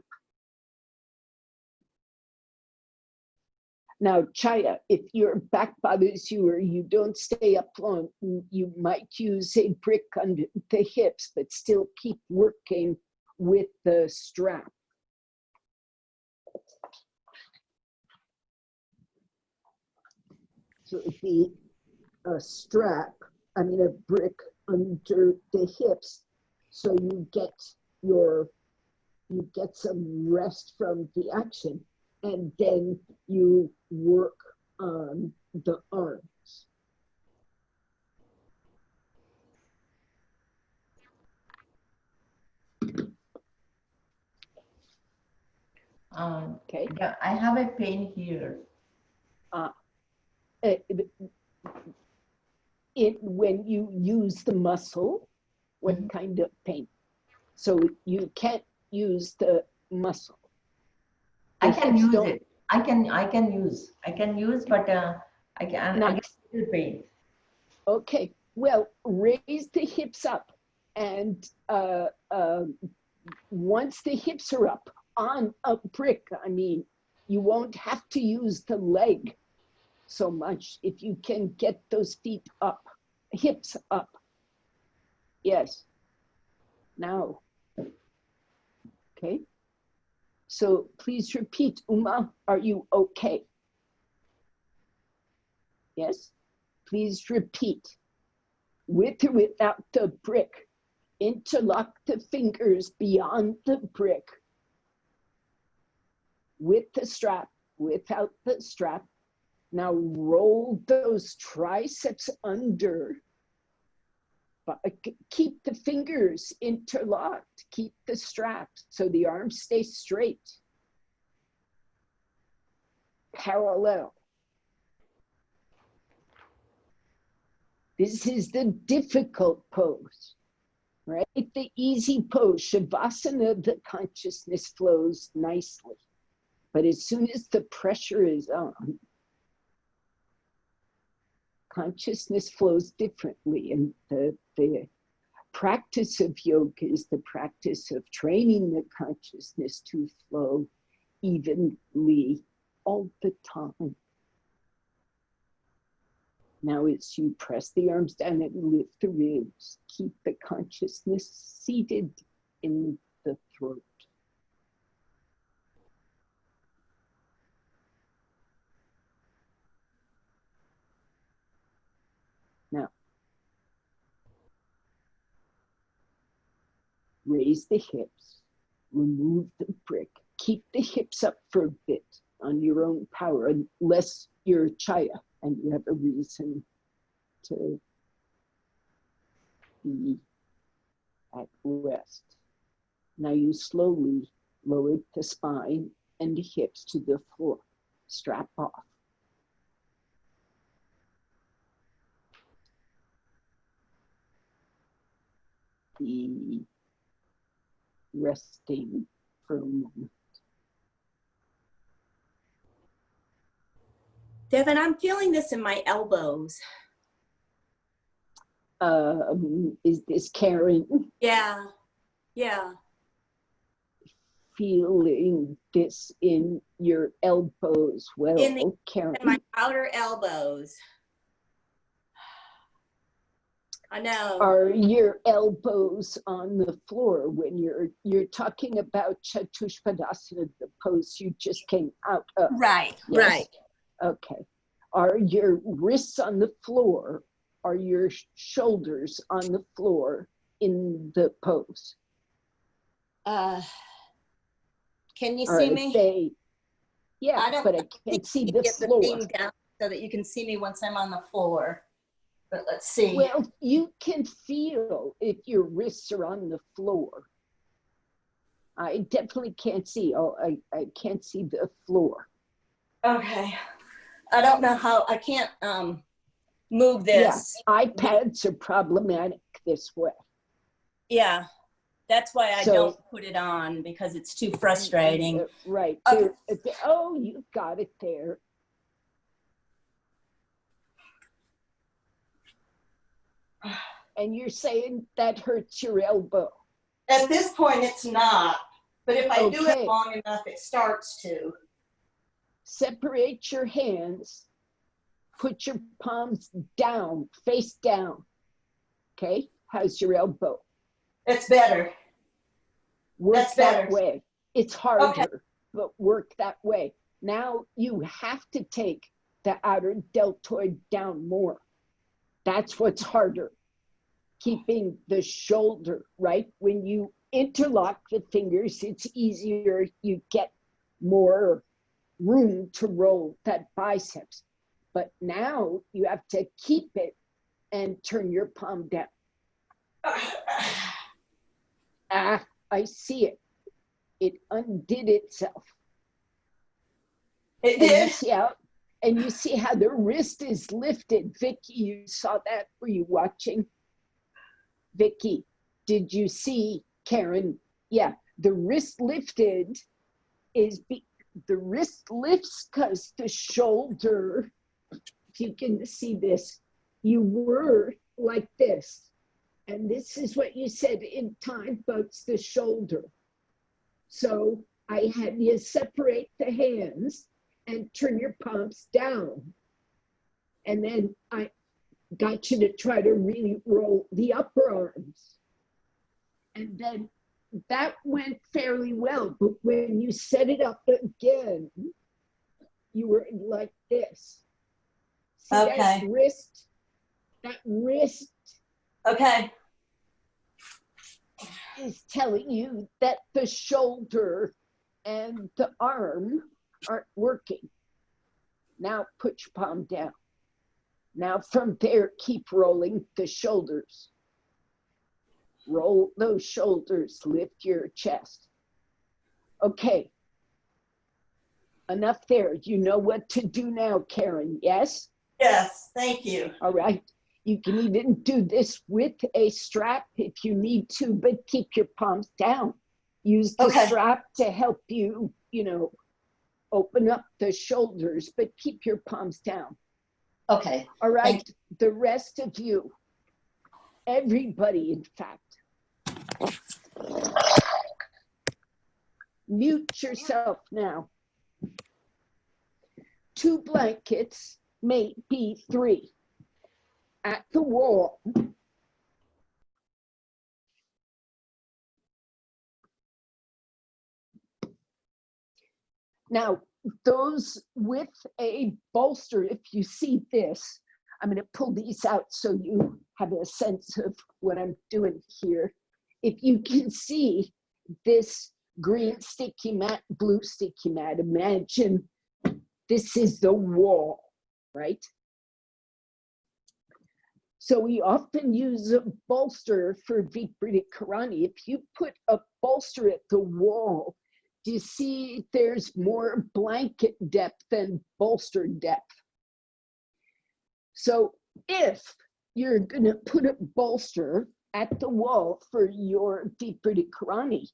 Now, Chaya, if your back bothers you or you don't stay up long, you might use a brick under the hips, but still keep working with the strap. So it'd be a strap, a brick under the hips, so you get some rest from the action, and then you work on the arms.
Okay. Yeah, I have a pain here.
When you use the muscle, what kind of pain? So you can't use the muscle.
I can use it. I can use, but I get still pain.
Okay. Well, raise the hips up, and once the hips are up on a brick, you won't have to use the leg so much if you can get those feet up, hips up. Yes. Now. Okay. So please repeat, Uma, are you okay? Yes. Please repeat. With or without the brick, interlock the fingers beyond the brick. With the strap, without the strap. Now roll those triceps under. But keep the fingers interlocked. Keep the strap so the arms stay straight. Parallel. This is the difficult pose, right? The easy pose, Shavasana, the consciousness flows nicely. But as soon as the pressure is on, consciousness flows differently. And the practice of yoga is the practice of training the consciousness to flow evenly all the time. Now as you press the arms down and lift the ribs, keep the consciousness seated in the throat. Now, raise the hips, remove the brick, keep the hips up for a bit on your own power, unless you're Chaya and you have a reason to be at rest. Now you slowly lower the spine and the hips to the floor. Strap off. Be resting for a moment.
Devon, I'm feeling this in my elbows.
Is this Karen?
Yeah, yeah.
Feeling this in your elbows? Well, Karen.
In my outer elbows. I know.
Are your elbows on the floor when you're talking about Chatushpadasana, the pose you just came out of?
Right,
yes?
right.
Okay. Are your wrists on the floor? Are your shoulders on the floor in the pose?
Can you see me?
Yeah, but I can't see the floor.
The thing down so that you can see me once I'm on the floor. But let's see.
Well, you can feel if your wrists are on the floor. I definitely can't see. Oh, I can't see the floor.
Okay. I don't know how, I can't move this.
Yeah, iPads are problematic this way.
Yeah, that's why I
So-
don't put it on, because it's too frustrating.
Right.
Okay.
Oh, you got it there. And you're saying that hurts your elbow.
At this point, it's not, but if I do
Okay.
it long enough, it starts to.
Separate your hands. Put your palms down, face down. Okay? How's your elbow?
It's better.
Work
That's
that
better.
way. It's harder,
Okay.
but work that way. Now you have to take the outer deltoid down more. That's what's harder. Keeping the shoulder, right? When you interlock the fingers, it's easier. You get more room to roll that biceps. But now you have to keep it and turn your palm down. Ah, I see it. It undid itself.
It
And
did.
you see how the wrist is lifted. Vicky, you saw that? Were you watching? Vicky, did you see Karen? Yeah, the wrist lifted the wrist lifts because the shoulder, if you can see this, you were like this. And this is what you said in time, butts the shoulder. So I had you separate the hands and turn your palms down. And then I got you to try to really roll the upper arms. And then that went fairly well. But when you set it up again, you were like this. See
Okay.
that wrist
Okay.
is telling you that the shoulder and the arm aren't working. Now put your palm down. Now from there, keep rolling the shoulders. Roll those shoulders, lift your chest. Okay. Enough there. You know what to do now, Karen, yes?
Yes, thank you.
All right. You can even do this with a strap if you need to, but keep your palms down. Use the strap to help you, open up the shoulders, but keep your palms down.
Okay.
All right. The rest of you, everybody, in fact, mute yourself now. 2 blankets, maybe 3, at the wall. Now, those with a bolster, if you see this, I'm going to pull these out so you have a sense of what I'm doing here. If you can see this green sticky mat, blue sticky mat, imagine this is the wall, right? So we often use a bolster for Viparita Karani. If you put a bolster at the wall, do you see there's more blanket depth than bolster depth? So if you're going to put a bolster at the wall for your Viparita Karani,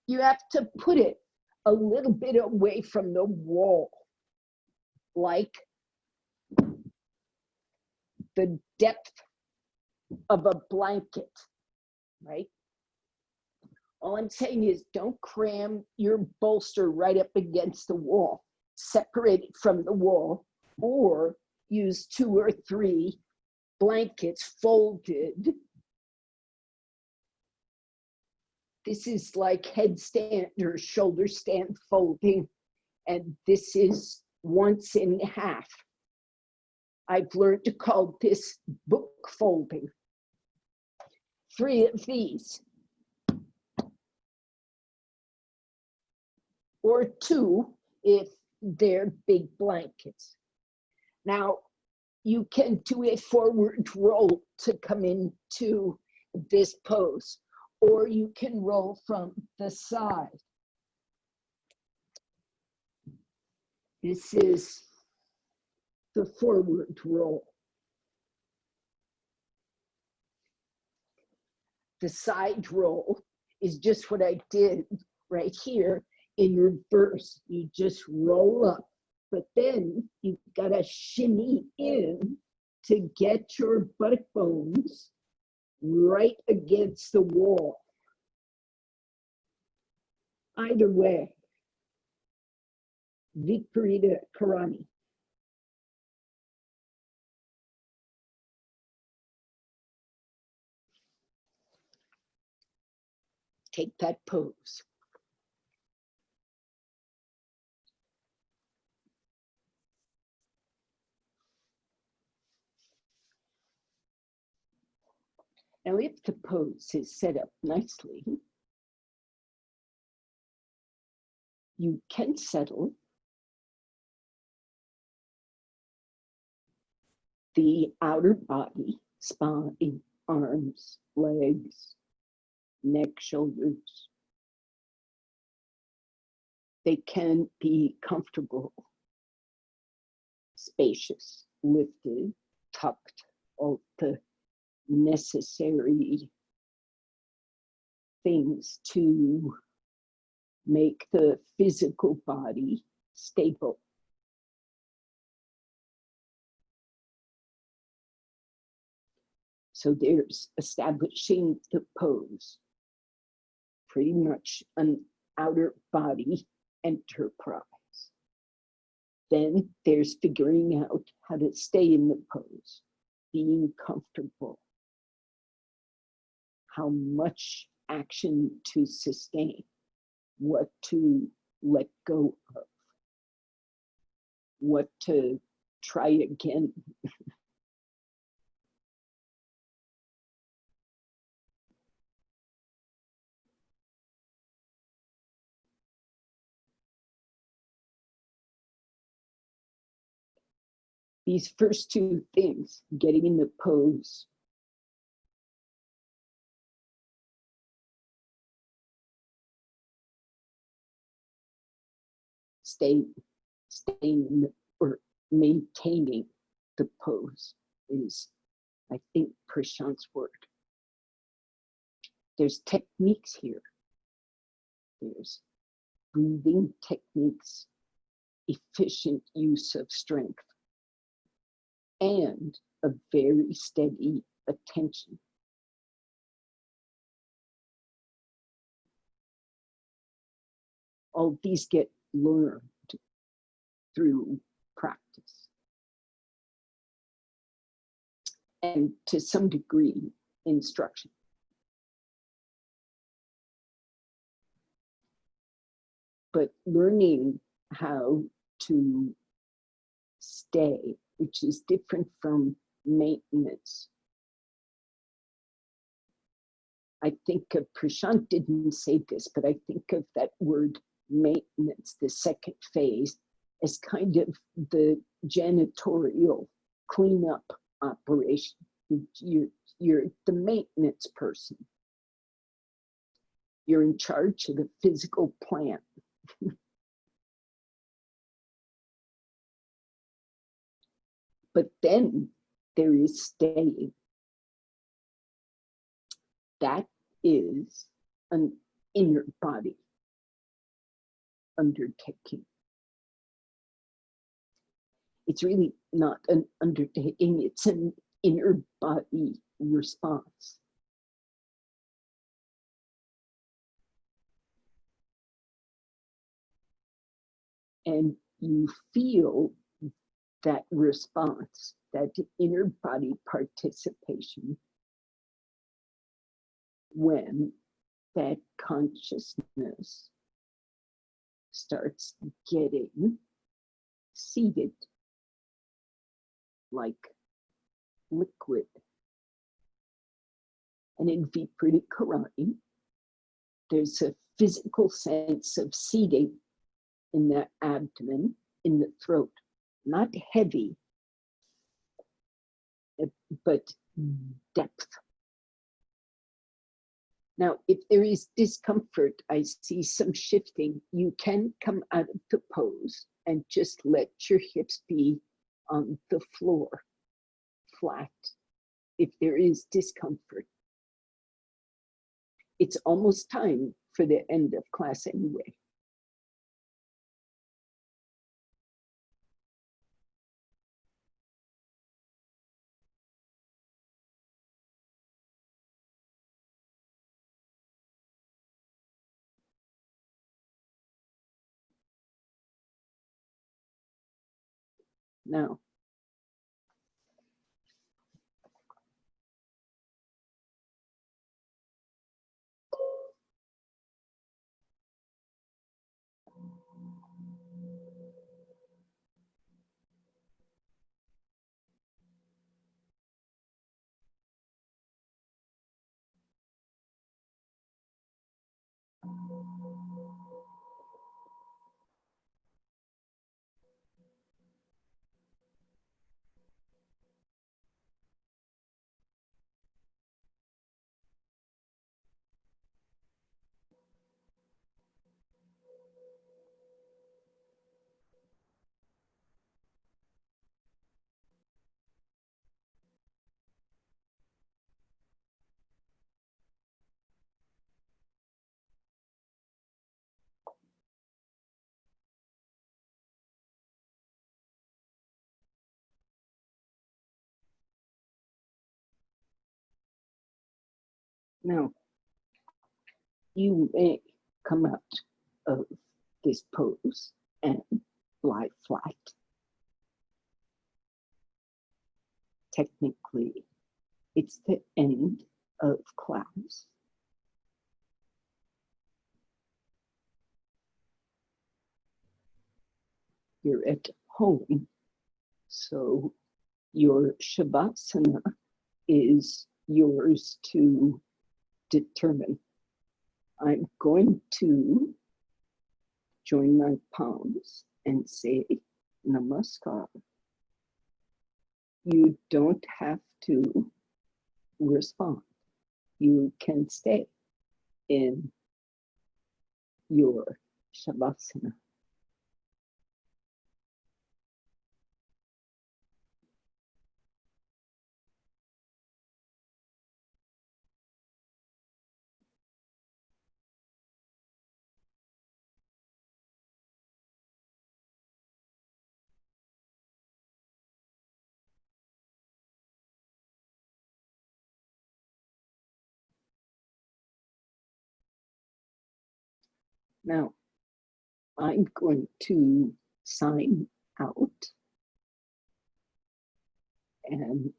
you have to put it a little bit away from the wall, like the depth of a blanket, right? All I'm saying is don't cram your bolster right up against the wall. Separate it from the wall, or use 2 or 3 blankets folded. This is like headstand or shoulder stand folding, and this is once in half. I've learned to call this book folding. 3 of these. Or 2 if they're big blankets. Now, you can do a forward roll to come into this pose, or you can roll from the side. This is the forward roll. The side roll is just what I did right here in reverse. You just roll up, but then you've got to shimmy in to get your butt bones right against the wall. Either way, Viparita Karani. Take that pose. Now, if the pose is set up nicely, you can settle the outer body, spine, arms, legs, neck, shoulders. They can be comfortable, spacious, lifted, tucked, all the necessary things to make the physical body stable. So there's establishing the pose, pretty much an outer body enterprise. Then there's figuring out how to stay in the pose, being comfortable, how much action to sustain, what to let go of, what to try again. These first two things, getting in the pose, staying or maintaining the pose is, I think, Prashant's word. There's techniques here. There's breathing techniques, efficient use of strength, and a very steady attention. All these get learned through practice. And to some degree, instruction. But learning how to stay, which is different from maintenance. I think of, Prashant didn't say this, but I think of that word maintenance, the second phase, as kind of the janitorial cleanup operation. You're the maintenance person. You're in charge of the physical plant. But then there is staying. That is an inner body undertaking. It's really not an undertaking, it's an inner body response. And you feel that response, that inner body participation, when that consciousness starts getting seated like liquid. And in Viparita Karani, there's a physical sense of seating in the abdomen, in the throat. Not heavy, but depth. Now, if there is discomfort, I see some shifting, you can come out of the pose and just let your hips be on the floor, flat, if there is discomfort. It's almost time for the end of class anyway. Now, now, you may come out of this pose and lie flat. Technically, it's the end of class. You're at home, so your Shavasana is yours to determine. I'm going to join my palms and say Namaskar. You don't have to respond. You can stay in your Shavasana. Now, I'm going to sign out and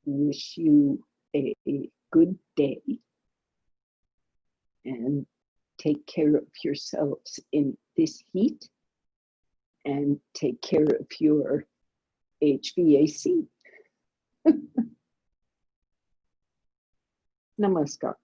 wish you a good day and take care of yourselves in this heat and take care of your HVAC. Namaskar.